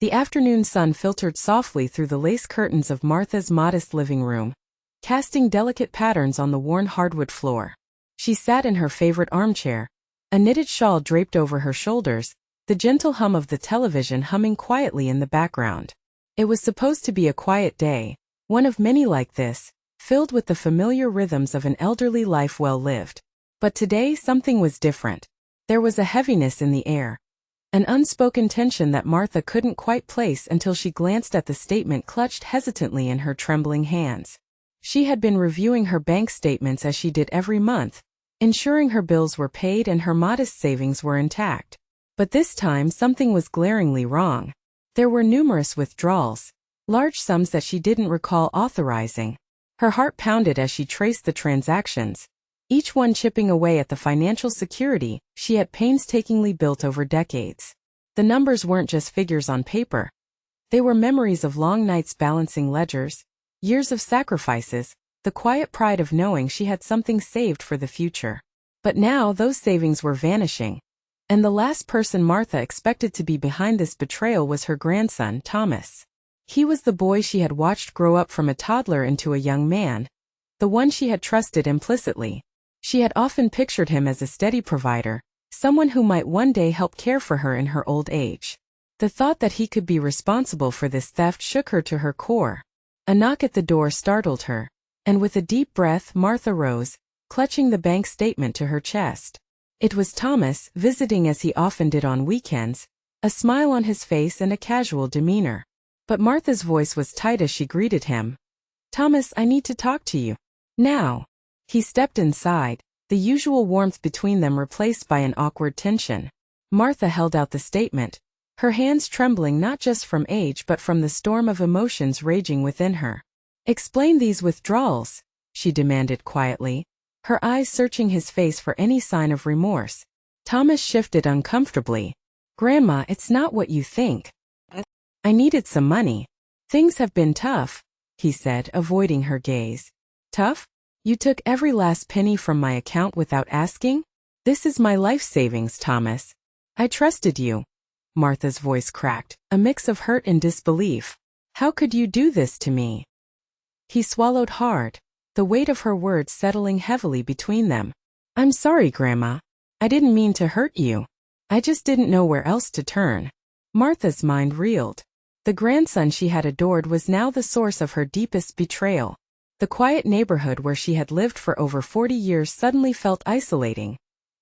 The afternoon sun filtered softly through the lace curtains of Martha's modest living room, casting delicate patterns on the worn hardwood floor. She sat in her favorite armchair, a knitted shawl draped over her shoulders, the gentle hum of the television humming quietly in the background. It was supposed to be a quiet day, one of many like this, filled with the familiar rhythms of an elderly life well lived. But today something was different. There was a heaviness in the air, an unspoken tension that Martha couldn't quite place until she glanced at the statement clutched hesitantly in her trembling hands. She had been reviewing her bank statements as she did every month, ensuring her bills were paid and her modest savings were intact. But this time something was glaringly wrong. There were numerous withdrawals, large sums that she didn't recall authorizing. Her heart pounded as she traced the transactions, each one chipping away at the financial security she had painstakingly built over decades. The numbers weren't just figures on paper. They were memories of long nights balancing ledgers, years of sacrifices, the quiet pride of knowing she had something saved for the future. But now those savings were vanishing, and the last person Martha expected to be behind this betrayal was her grandson, Thomas. He was the boy she had watched grow up from a toddler into a young man, the one she had trusted implicitly. She had often pictured him as a steady provider, someone who might one day help care for her in her old age. The thought that he could be responsible for this theft shook her to her core. A knock at the door startled her, and with a deep breath Martha rose, clutching the bank statement to her chest. It was Thomas, visiting as he often did on weekends, a smile on his face and a casual demeanor. But Martha's voice was tight as she greeted him. "Thomas, I need to talk to you. Now." He stepped inside, the usual warmth between them replaced by an awkward tension. Martha held out the statement, her hands trembling not just from age but from the storm of emotions raging within her. "Explain these withdrawals," she demanded quietly, her eyes searching his face for any sign of remorse. Thomas shifted uncomfortably. "Grandma, it's not what you think. I needed some money. Things have been tough," he said, avoiding her gaze. "Tough? You took every last penny from my account without asking? This is my life savings, Thomas. I trusted you." Martha's voice cracked, a mix of hurt and disbelief. "How could you do this to me?" He swallowed hard, the weight of her words settling heavily between them. "I'm sorry, Grandma. I didn't mean to hurt you. I just didn't know where else to turn." Martha's mind reeled. The grandson she had adored was now the source of her deepest betrayal. The quiet neighborhood where she had lived for over 40 years suddenly felt isolating,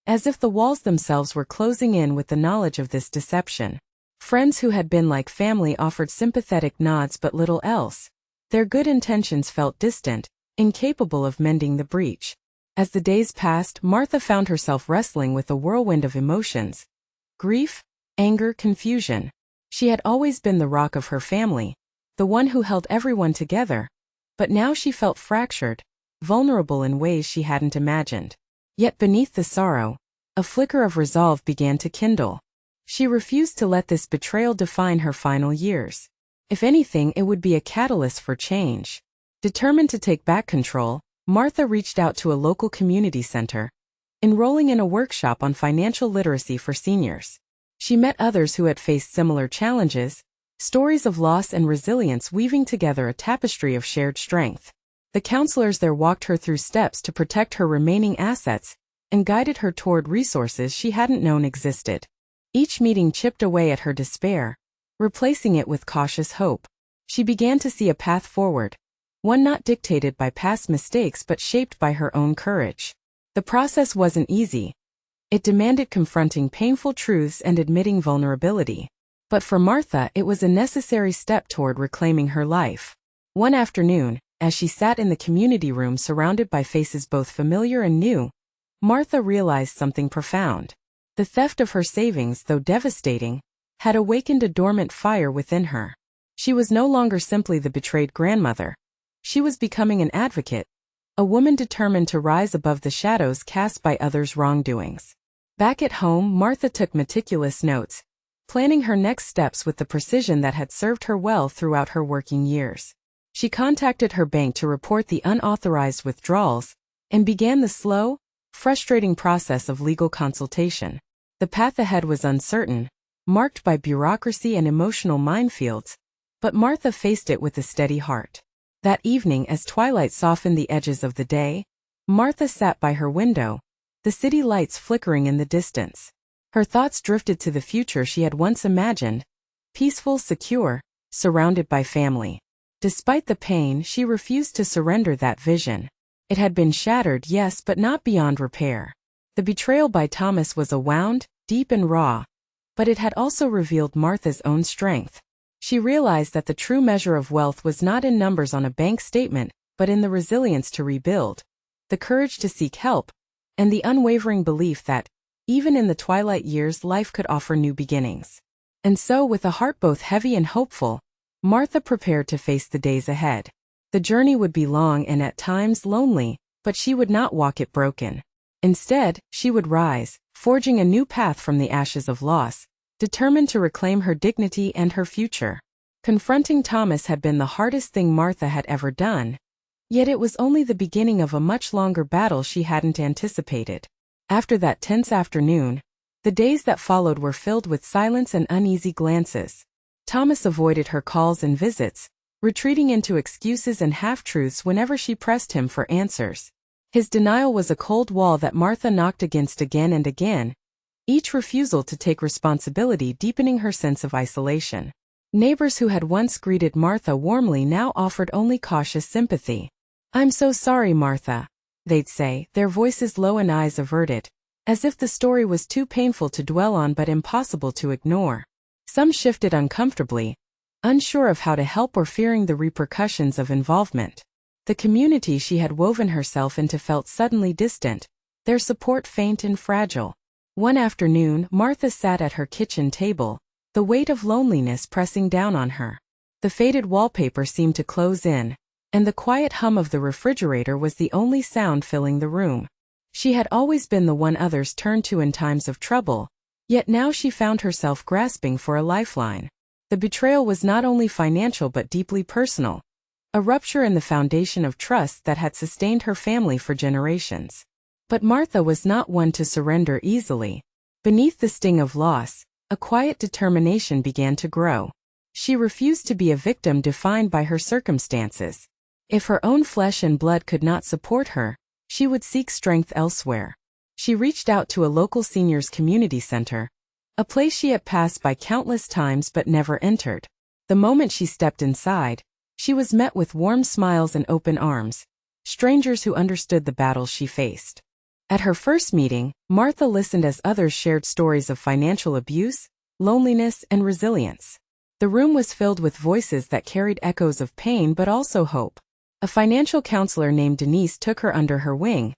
as if the walls themselves were closing in with the knowledge of this deception. Friends who had been like family offered sympathetic nods but little else. Their good intentions felt distant, incapable of mending the breach. As the days passed, Martha found herself wrestling with a whirlwind of emotions. Grief, anger, confusion. She had always been the rock of her family, the one who held everyone together. But now she felt fractured, vulnerable in ways she hadn't imagined. Yet beneath the sorrow, a flicker of resolve began to kindle. She refused to let this betrayal define her final years. If anything, it would be a catalyst for change. Determined to take back control, Martha reached out to a local community center, enrolling in a workshop on financial literacy for seniors. She met others who had faced similar challenges, stories of loss and resilience weaving together a tapestry of shared strength. The counselors there walked her through steps to protect her remaining assets and guided her toward resources she hadn't known existed. Each meeting chipped away at her despair, replacing it with cautious hope. She began to see a path forward, one not dictated by past mistakes but shaped by her own courage. The process wasn't easy. It demanded confronting painful truths and admitting vulnerability. But for Martha, it was a necessary step toward reclaiming her life. One afternoon, as she sat in the community room surrounded by faces both familiar and new, Martha realized something profound. The theft of her savings, though devastating, had awakened a dormant fire within her. She was no longer simply the betrayed grandmother. She was becoming an advocate, a woman determined to rise above the shadows cast by others' wrongdoings. Back at home, Martha took meticulous notes, planning her next steps with the precision that had served her well throughout her working years. She contacted her bank to report the unauthorized withdrawals and began the slow, frustrating process of legal consultation. The path ahead was uncertain, marked by bureaucracy and emotional minefields, but Martha faced it with a steady heart. That evening, as twilight softened the edges of the day, Martha sat by her window, the city lights flickering in the distance. Her thoughts drifted to the future she had once imagined, peaceful, secure, surrounded by family. Despite the pain, she refused to surrender that vision. It had been shattered, yes, but not beyond repair. The betrayal by Thomas was a wound, deep and raw, but it had also revealed Martha's own strength. She realized that the true measure of wealth was not in numbers on a bank statement, but in the resilience to rebuild, the courage to seek help, and the unwavering belief that, even in the twilight years, life could offer new beginnings. And so, with a heart both heavy and hopeful, Martha prepared to face the days ahead. The journey would be long and at times lonely, but she would not walk it broken. Instead, she would rise, forging a new path from the ashes of loss, determined to reclaim her dignity and her future. Confronting Thomas had been the hardest thing Martha had ever done, yet it was only the beginning of a much longer battle she hadn't anticipated. After that tense afternoon, the days that followed were filled with silence and uneasy glances. Thomas avoided her calls and visits, retreating into excuses and half-truths whenever she pressed him for answers. His denial was a cold wall that Martha knocked against again and again, each refusal to take responsibility deepening her sense of isolation. Neighbors who had once greeted Martha warmly now offered only cautious sympathy. "I'm so sorry, Martha," they'd say, their voices low and eyes averted, as if the story was too painful to dwell on but impossible to ignore. Some shifted uncomfortably, unsure of how to help or fearing the repercussions of involvement. The community she had woven herself into felt suddenly distant, their support faint and fragile. One afternoon, Martha sat at her kitchen table, the weight of loneliness pressing down on her. The faded wallpaper seemed to close in, and the quiet hum of the refrigerator was the only sound filling the room. She had always been the one others turned to in times of trouble, yet now she found herself grasping for a lifeline. The betrayal was not only financial but deeply personal, a rupture in the foundation of trust that had sustained her family for generations. But Martha was not one to surrender easily. Beneath the sting of loss, a quiet determination began to grow. She refused to be a victim defined by her circumstances. If her own flesh and blood could not support her, she would seek strength elsewhere. She reached out to a local seniors community center, a place she had passed by countless times but never entered. The moment she stepped inside, she was met with warm smiles and open arms, strangers who understood the battles she faced. At her first meeting, Martha listened as others shared stories of financial abuse, loneliness, and resilience. The room was filled with voices that carried echoes of pain but also hope. A financial counselor named Denise took her under her wing,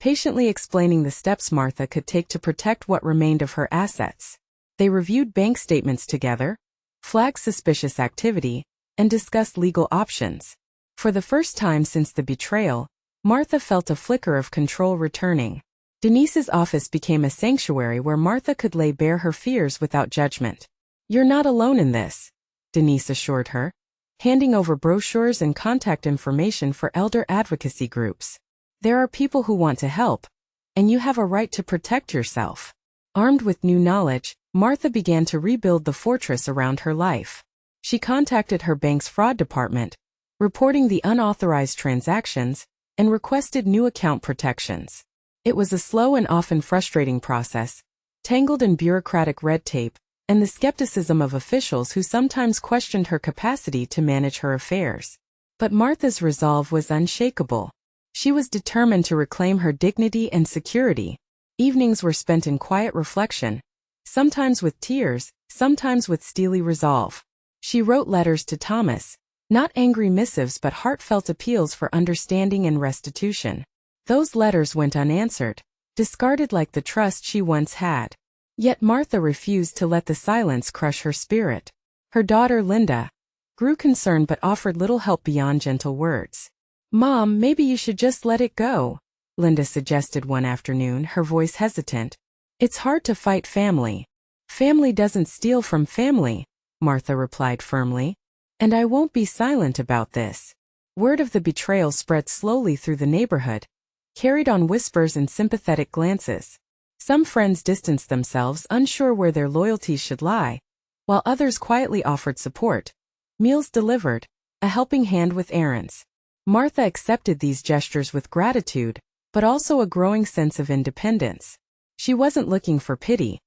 patiently explaining the steps Martha could take to protect what remained of her assets. They reviewed bank statements together, flagged suspicious activity, and discussed legal options. For the first time since the betrayal, Martha felt a flicker of control returning. Denise's office became a sanctuary where Martha could lay bare her fears without judgment. "You're not alone in this," Denise assured her, handing over brochures and contact information for elder advocacy groups. "There are people who want to help, and you have a right to protect yourself." Armed with new knowledge, Martha began to rebuild the fortress around her life. She contacted her bank's fraud department, reporting the unauthorized transactions, and requested new account protections. It was a slow and often frustrating process, tangled in bureaucratic red tape, and the skepticism of officials who sometimes questioned her capacity to manage her affairs. But Martha's resolve was unshakable. She was determined to reclaim her dignity and security. Evenings were spent in quiet reflection, sometimes with tears, sometimes with steely resolve. She wrote letters to Thomas, not angry missives but heartfelt appeals for understanding and restitution. Those letters went unanswered, discarded like the trust she once had. Yet Martha refused to let the silence crush her spirit. Her daughter Linda grew concerned but offered little help beyond gentle words. "Mom, maybe you should just let it go," Linda suggested one afternoon, her voice hesitant. "It's hard to fight family." "Family doesn't steal from family," Martha replied firmly. "And I won't be silent about this." Word of the betrayal spread slowly through the neighborhood, carried on whispers and sympathetic glances. Some friends distanced themselves, unsure where their loyalties should lie, while others quietly offered support. Meals delivered, a helping hand with errands. Martha accepted these gestures with gratitude, but also a growing sense of independence. She wasn't looking for pity.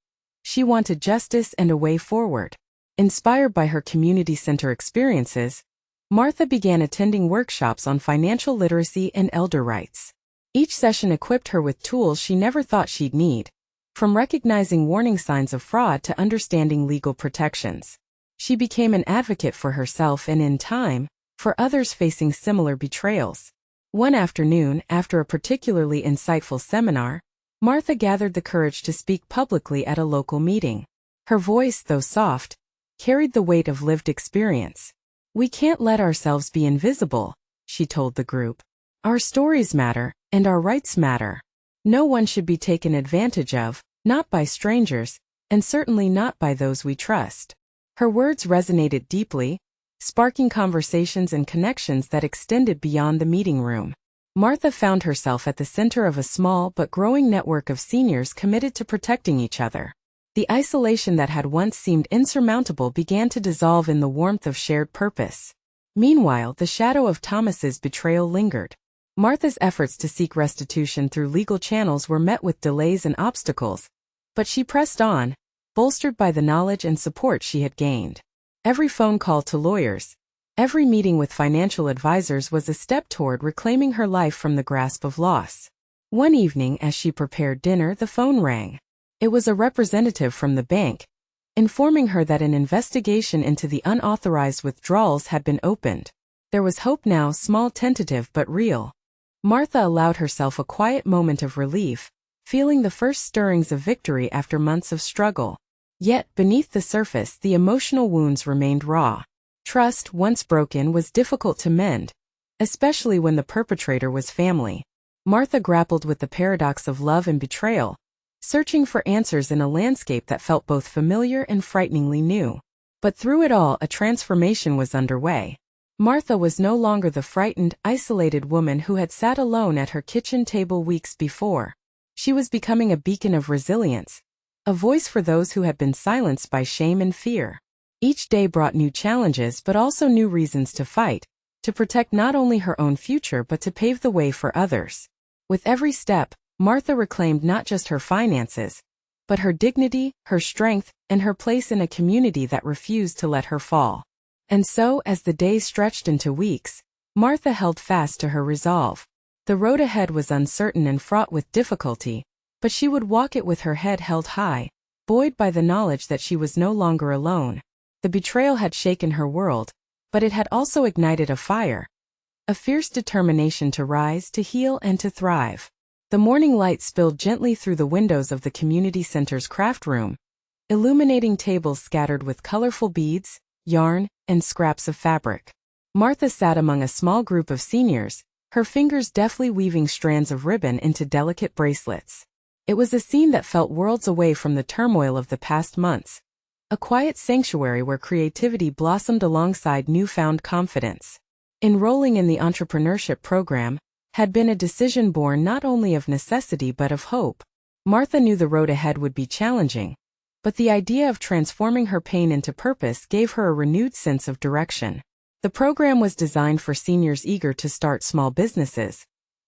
She wanted justice and a way forward. Inspired by her community center experiences, Martha began attending workshops on financial literacy and elder rights. Each session equipped her with tools she never thought she'd need, from recognizing warning signs of fraud to understanding legal protections. She became an advocate for herself and, in time, for others facing similar betrayals. One afternoon, after a particularly insightful seminar, Martha gathered the courage to speak publicly at a local meeting. Her voice, though soft, carried the weight of lived experience. "We can't let ourselves be invisible," she told the group. "Our stories matter, and our rights matter. No one should be taken advantage of, not by strangers, and certainly not by those we trust." Her words resonated deeply, sparking conversations and connections that extended beyond the meeting room. Martha found herself at the center of a small but growing network of seniors committed to protecting each other. The isolation that had once seemed insurmountable began to dissolve in the warmth of shared purpose. Meanwhile, the shadow of Thomas's betrayal lingered. Martha's efforts to seek restitution through legal channels were met with delays and obstacles, but she pressed on, bolstered by the knowledge and support she had gained. Every phone call to lawyers, every meeting with financial advisors was a step toward reclaiming her life from the grasp of loss. One evening, as she prepared dinner, the phone rang. It was a representative from the bank, informing her that an investigation into the unauthorized withdrawals had been opened. There was hope now, small, tentative, but real. Martha allowed herself a quiet moment of relief, feeling the first stirrings of victory after months of struggle. Yet, beneath the surface, the emotional wounds remained raw. Trust, once broken, was difficult to mend, especially when the perpetrator was family. Martha grappled with the paradox of love and betrayal, searching for answers in a landscape that felt both familiar and frighteningly new. But through it all, a transformation was underway. Martha was no longer the frightened, isolated woman who had sat alone at her kitchen table weeks before. She was becoming a beacon of resilience, a voice for those who had been silenced by shame and fear. Each day brought new challenges but also new reasons to fight, to protect not only her own future but to pave the way for others. With every step, Martha reclaimed not just her finances, but her dignity, her strength, and her place in a community that refused to let her fall. And so, as the days stretched into weeks, Martha held fast to her resolve. The road ahead was uncertain and fraught with difficulty, but she would walk it with her head held high, buoyed by the knowledge that she was no longer alone. The betrayal had shaken her world, but it had also ignited a fire, a fierce determination to rise, to heal, and to thrive. The morning light spilled gently through the windows of the community center's craft room, illuminating tables scattered with colorful beads, yarn, and scraps of fabric. Martha sat among a small group of seniors, her fingers deftly weaving strands of ribbon into delicate bracelets. It was a scene that felt worlds away from the turmoil of the past months, a quiet sanctuary where creativity blossomed alongside newfound confidence. Enrolling in the entrepreneurship program had been a decision born not only of necessity but of hope. Martha knew the road ahead would be challenging, but the idea of transforming her pain into purpose gave her a renewed sense of direction. The program was designed for seniors eager to start small businesses,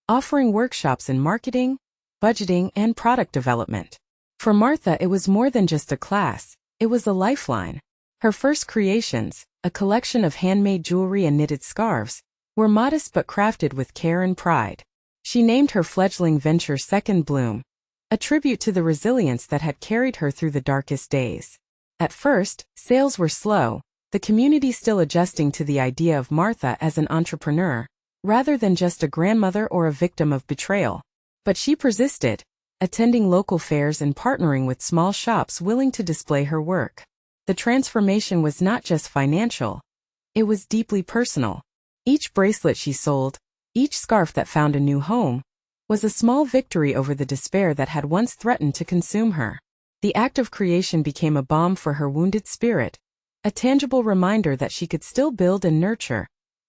offering workshops in marketing, budgeting, and product development. For Martha, it was more than just a class, it was a lifeline. Her first creations, a collection of handmade jewelry and knitted scarves, were modest but crafted with care and pride. She named her fledgling venture Second Bloom, a tribute to the resilience that had carried her through the darkest days. At first, sales were slow, the community still adjusting to the idea of Martha as an entrepreneur, rather than just a grandmother or a victim of betrayal. But she persisted, attending local fairs and partnering with small shops willing to display her work. The transformation was not just financial, it was deeply personal. Each bracelet she sold, each scarf that found a new home, was a small victory over the despair that had once threatened to consume her. The act of creation became a balm for her wounded spirit, a tangible reminder that she could still build and nurture,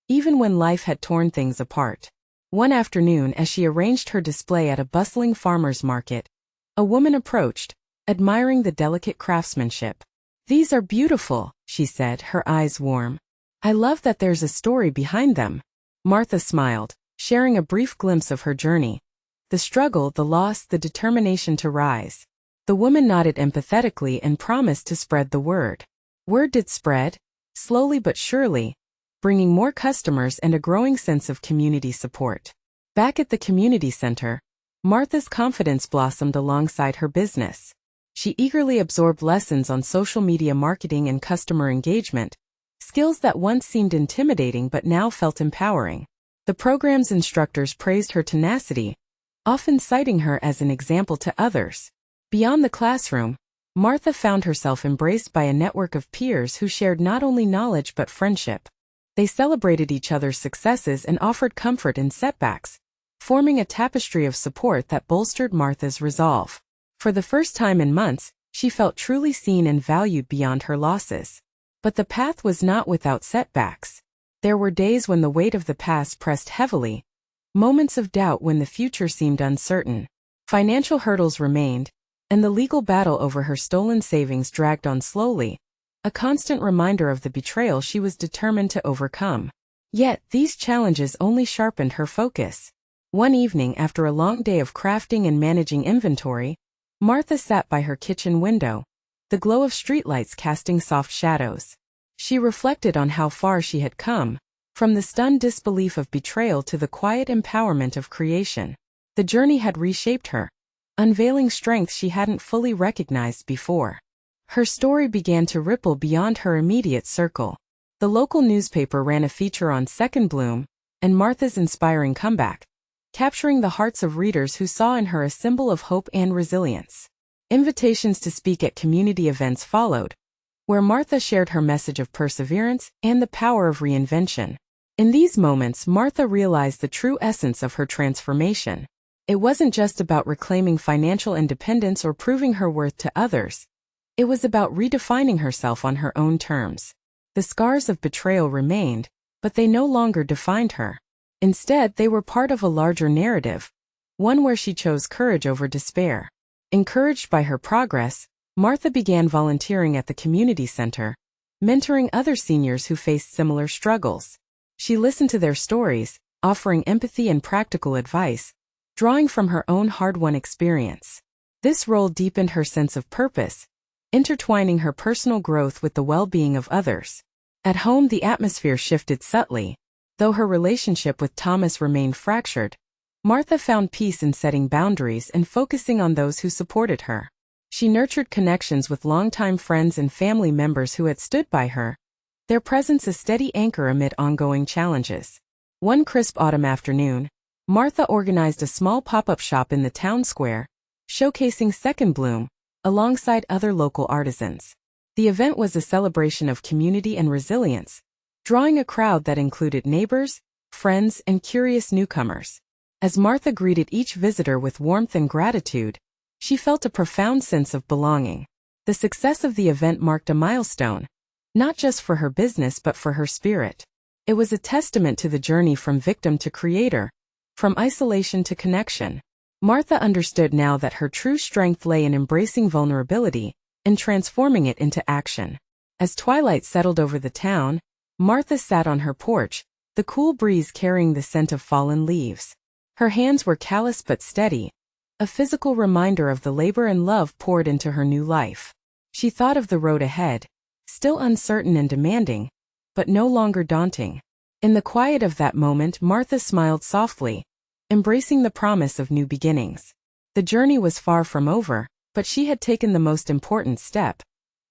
even when life had torn things apart. One afternoon, as she arranged her display at a bustling farmer's market, A woman approached, admiring the delicate craftsmanship. "These are beautiful," she said, her eyes warm. "I love that there's a story behind them." Martha smiled, sharing a brief glimpse of her journey. The struggle, the loss, the determination to rise. The woman nodded empathetically and promised to spread the word. Word did spread, slowly but surely, bringing more customers and a growing sense of community support. Back at the community center, Martha's confidence blossomed alongside her business. She eagerly absorbed lessons on social media marketing and customer engagement, skills that once seemed intimidating but now felt empowering. The program's instructors praised her tenacity, often citing her as an example to others. Beyond the classroom, Martha found herself embraced by a network of peers who shared not only knowledge but friendship. They celebrated each other's successes and offered comfort in setbacks, forming a tapestry of support that bolstered Martha's resolve. For the first time in months, she felt truly seen and valued beyond her losses. But the path was not without setbacks. There were days when the weight of the past pressed heavily, moments of doubt when the future seemed uncertain. Financial hurdles remained, and the legal battle over her stolen savings dragged on slowly, a constant reminder of the betrayal she was determined to overcome. Yet, these challenges only sharpened her focus. One evening, after a long day of crafting and managing inventory, Martha sat by her kitchen window, the glow of streetlights casting soft shadows. She reflected on how far she had come, from the stunned disbelief of betrayal to the quiet empowerment of creation. The journey had reshaped her, unveiling strengths she hadn't fully recognized before. Her story began to ripple beyond her immediate circle. The local newspaper ran a feature on Second Bloom and Martha's inspiring comeback, capturing the hearts of readers who saw in her a symbol of hope and resilience. Invitations to speak at community events followed, where Martha shared her message of perseverance and the power of reinvention. In these moments, Martha realized the true essence of her transformation. It wasn't just about reclaiming financial independence or proving her worth to others. It was about redefining herself on her own terms. The scars of betrayal remained, but they no longer defined her. Instead, they were part of a larger narrative, one where she chose courage over despair. Encouraged by her progress, Martha began volunteering at the community center, mentoring other seniors who faced similar struggles. She listened to their stories, offering empathy and practical advice, drawing from her own hard-won experience. This role deepened her sense of purpose, intertwining her personal growth with the well-being of others. At home, the atmosphere shifted subtly. Though her relationship with Thomas remained fractured, Martha found peace in setting boundaries and focusing on those who supported her. She nurtured connections with longtime friends and family members who had stood by her, their presence a steady anchor amid ongoing challenges. One crisp autumn afternoon, Martha organized a small pop-up shop in the town square, showcasing Second Bloom, alongside other local artisans. The event was a celebration of community and resilience, drawing a crowd that included neighbors, friends, and curious newcomers. As Martha greeted each visitor with warmth and gratitude, she felt a profound sense of belonging. The success of the event marked a milestone, not just for her business but for her spirit. It was a testament to the journey from victim to creator, from isolation to connection. Martha understood now that her true strength lay in embracing vulnerability and transforming it into action. As twilight settled over the town, Martha sat on her porch, the cool breeze carrying the scent of fallen leaves. Her hands were callous but steady, a physical reminder of the labor and love poured into her new life. She thought of the road ahead, still uncertain and demanding, but no longer daunting. In the quiet of that moment, Martha smiled softly, embracing the promise of new beginnings. The journey was far from over, but she had taken the most important step,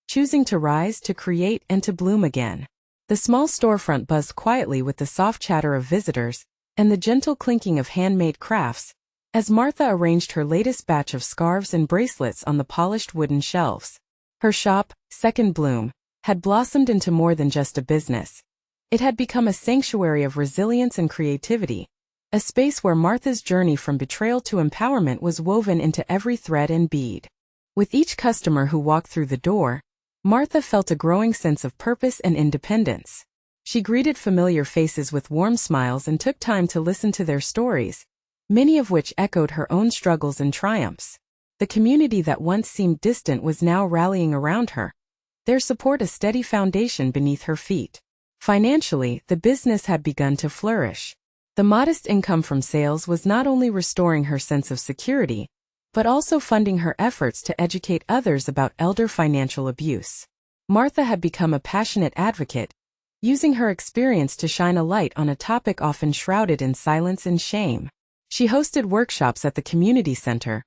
choosing to rise, to create, and to bloom again. The small storefront buzzed quietly with the soft chatter of visitors and the gentle clinking of handmade crafts, as Martha arranged her latest batch of scarves and bracelets on the polished wooden shelves. Her shop, Second Bloom, had blossomed into more than just a business. It had become a sanctuary of resilience and creativity, a space where Martha's journey from betrayal to empowerment was woven into every thread and bead. With each customer who walked through the door, Martha felt a growing sense of purpose and independence. She greeted familiar faces with warm smiles and took time to listen to their stories, many of which echoed her own struggles and triumphs. The community that once seemed distant was now rallying around her, their support a steady foundation beneath her feet. Financially, the business had begun to flourish. The modest income from sales was not only restoring her sense of security, but also funding her efforts to educate others about elder financial abuse. Martha had become a passionate advocate, using her experience to shine a light on a topic often shrouded in silence and shame. She hosted workshops at the community center,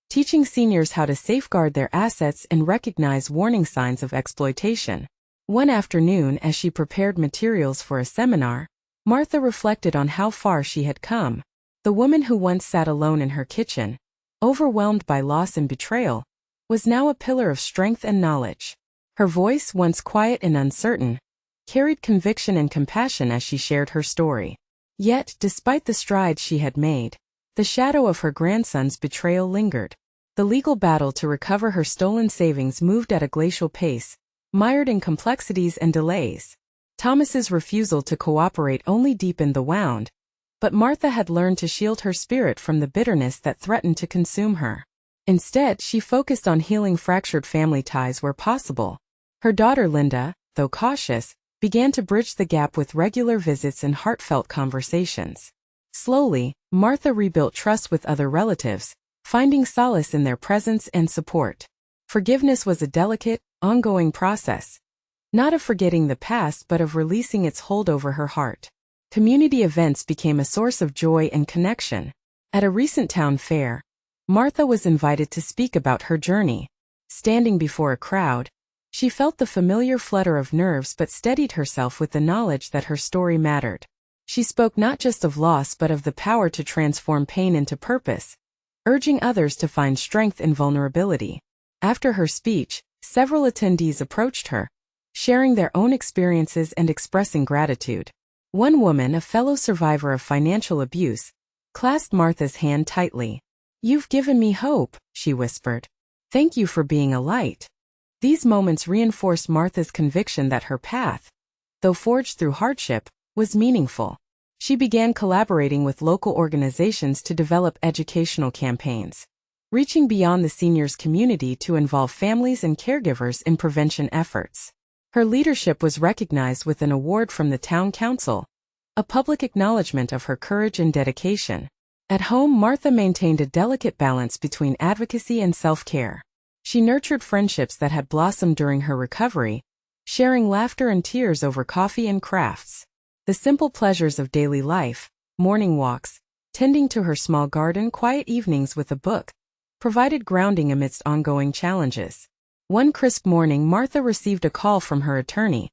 teaching seniors how to safeguard their assets and recognize warning signs of exploitation. One afternoon, as she prepared materials for a seminar, Martha reflected on how far she had come. The woman who once sat alone in her kitchen, overwhelmed by loss and betrayal, was now a pillar of strength and knowledge. Her voice, once quiet and uncertain, carried conviction and compassion as she shared her story. Yet, despite the strides she had made, the shadow of her grandson's betrayal lingered. The legal battle to recover her stolen savings moved at a glacial pace, mired in complexities and delays. Thomas's refusal to cooperate only deepened the wound, but Martha had learned to shield her spirit from the bitterness that threatened to consume her. Instead, she focused on healing fractured family ties where possible. Her daughter Linda, though cautious, began to bridge the gap with regular visits and heartfelt conversations. Slowly, Martha rebuilt trust with other relatives, finding solace in their presence and support. Forgiveness was a delicate, ongoing process, not of forgetting the past but of releasing its hold over her heart. Community events became a source of joy and connection. At a recent town fair, Martha was invited to speak about her journey. Standing before a crowd, she felt the familiar flutter of nerves but steadied herself with the knowledge that her story mattered. She spoke not just of loss but of the power to transform pain into purpose, urging others to find strength in vulnerability. After her speech, several attendees approached her, sharing their own experiences and expressing gratitude. One woman, a fellow survivor of financial abuse, clasped Martha's hand tightly. "You've given me hope," she whispered. "Thank you for being a light." These moments reinforced Martha's conviction that her path, though forged through hardship, was meaningful. She began collaborating with local organizations to develop educational campaigns, reaching beyond the seniors' community to involve families and caregivers in prevention efforts. Her leadership was recognized with an award from the town council, a public acknowledgement of her courage and dedication. At home, Martha maintained a delicate balance between advocacy and self-care. She nurtured friendships that had blossomed during her recovery, sharing laughter and tears over coffee and crafts. The simple pleasures of daily life, morning walks, tending to her small garden, quiet evenings with a book, provided grounding amidst ongoing challenges. One crisp morning, Martha received a call from her attorney,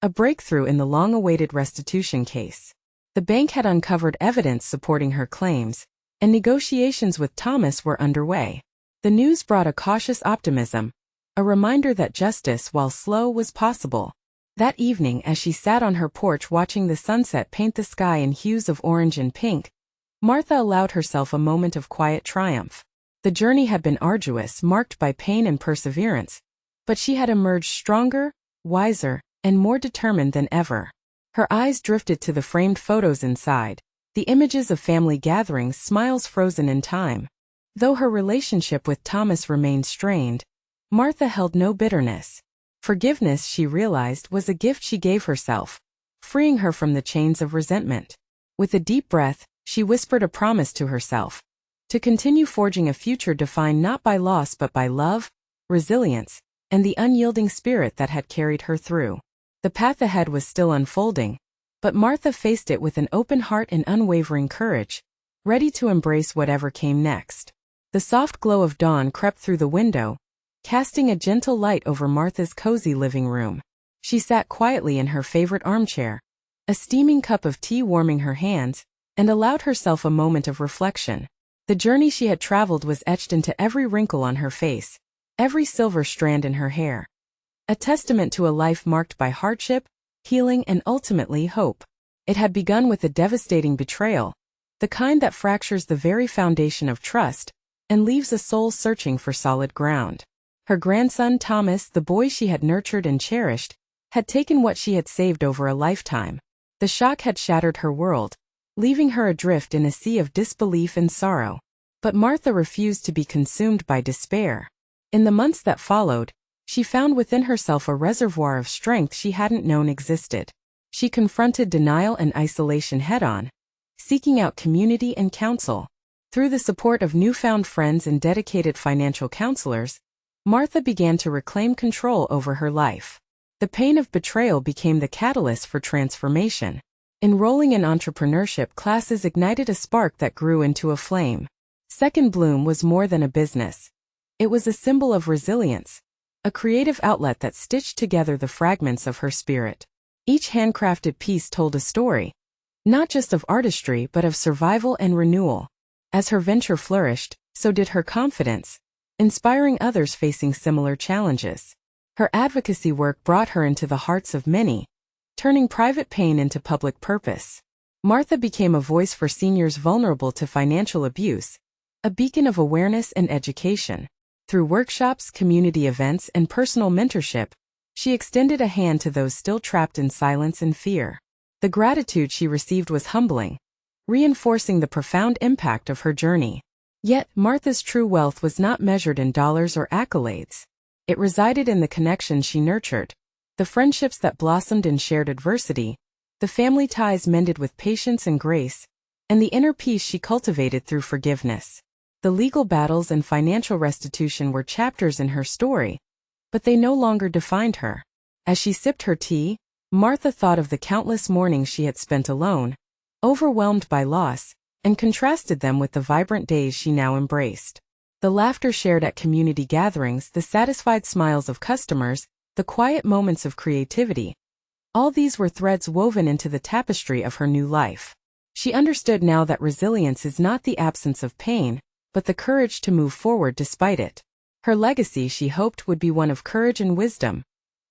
a breakthrough in the long-awaited restitution case. The bank had uncovered evidence supporting her claims, and negotiations with Thomas were underway. The news brought a cautious optimism, a reminder that justice, while slow, was possible. That evening, as she sat on her porch watching the sunset paint the sky in hues of orange and pink, Martha allowed herself a moment of quiet triumph. The journey had been arduous, marked by pain and perseverance, but she had emerged stronger, wiser, and more determined than ever. Her eyes drifted to the framed photos inside, the images of family gatherings, smiles frozen in time. Though her relationship with Thomas remained strained, Martha held no bitterness. Forgiveness, she realized, was a gift she gave herself, freeing her from the chains of resentment. With a deep breath, she whispered a promise to herself, to continue forging a future defined not by loss but by love, resilience, and the unyielding spirit that had carried her through. The path ahead was still unfolding, but Martha faced it with an open heart and unwavering courage, ready to embrace whatever came next. The soft glow of dawn crept through the window, casting a gentle light over Martha's cozy living room. She sat quietly in her favorite armchair, a steaming cup of tea warming her hands, and allowed herself a moment of reflection. The journey she had traveled was etched into every wrinkle on her face, every silver strand in her hair, a testament to a life marked by hardship, healing, and ultimately hope. It had begun with a devastating betrayal, the kind that fractures the very foundation of trust and leaves a soul searching for solid ground. Her grandson Thomas, the boy she had nurtured and cherished, had taken what she had saved over a lifetime. The shock had shattered her world, leaving her adrift in a sea of disbelief and sorrow. But Martha refused to be consumed by despair. In the months that followed, she found within herself a reservoir of strength she hadn't known existed. She confronted denial and isolation head-on, seeking out community and counsel. Through the support of newfound friends and dedicated financial counselors, Martha began to reclaim control over her life. The pain of betrayal became the catalyst for transformation. Enrolling in entrepreneurship classes ignited a spark that grew into a flame. Second Bloom was more than a business. It was a symbol of resilience, a creative outlet that stitched together the fragments of her spirit. Each handcrafted piece told a story, not just of artistry but of survival and renewal. As her venture flourished, so did her confidence, inspiring others facing similar challenges. Her advocacy work brought her into the hearts of many, turning private pain into public purpose. Martha became a voice for seniors vulnerable to financial abuse, a beacon of awareness and education. Through workshops, community events, and personal mentorship, she extended a hand to those still trapped in silence and fear. The gratitude she received was humbling, reinforcing the profound impact of her journey. Yet, Martha's true wealth was not measured in dollars or accolades. It resided in the connections she nurtured, the friendships that blossomed in shared adversity, the family ties mended with patience and grace, and the inner peace she cultivated through forgiveness. The legal battles and financial restitution were chapters in her story, but they no longer defined her. As she sipped her tea, Martha thought of the countless mornings she had spent alone, overwhelmed by loss, and contrasted them with the vibrant days she now embraced. The laughter shared at community gatherings, the satisfied smiles of customers, the quiet moments of creativity. All these were threads woven into the tapestry of her new life. She understood now that resilience is not the absence of pain, but the courage to move forward despite it. Her legacy, she hoped, would be one of courage and wisdom,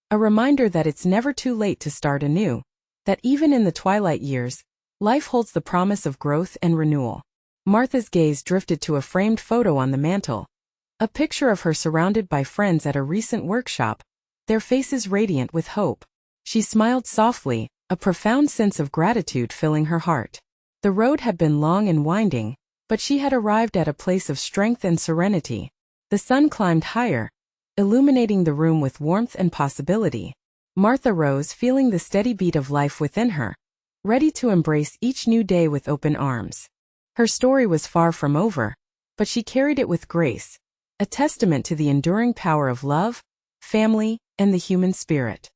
a reminder that it's never too late to start anew, that even in the twilight years, life holds the promise of growth and renewal. Martha's gaze drifted to a framed photo on the mantel, a picture of her surrounded by friends at a recent workshop, their faces radiant with hope. She smiled softly, a profound sense of gratitude filling her heart. The road had been long and winding, but she had arrived at a place of strength and serenity. The sun climbed higher, illuminating the room with warmth and possibility. Martha rose, feeling the steady beat of life within her, ready to embrace each new day with open arms. Her story was far from over, but she carried it with grace, a testament to the enduring power of love, family, and the human spirit.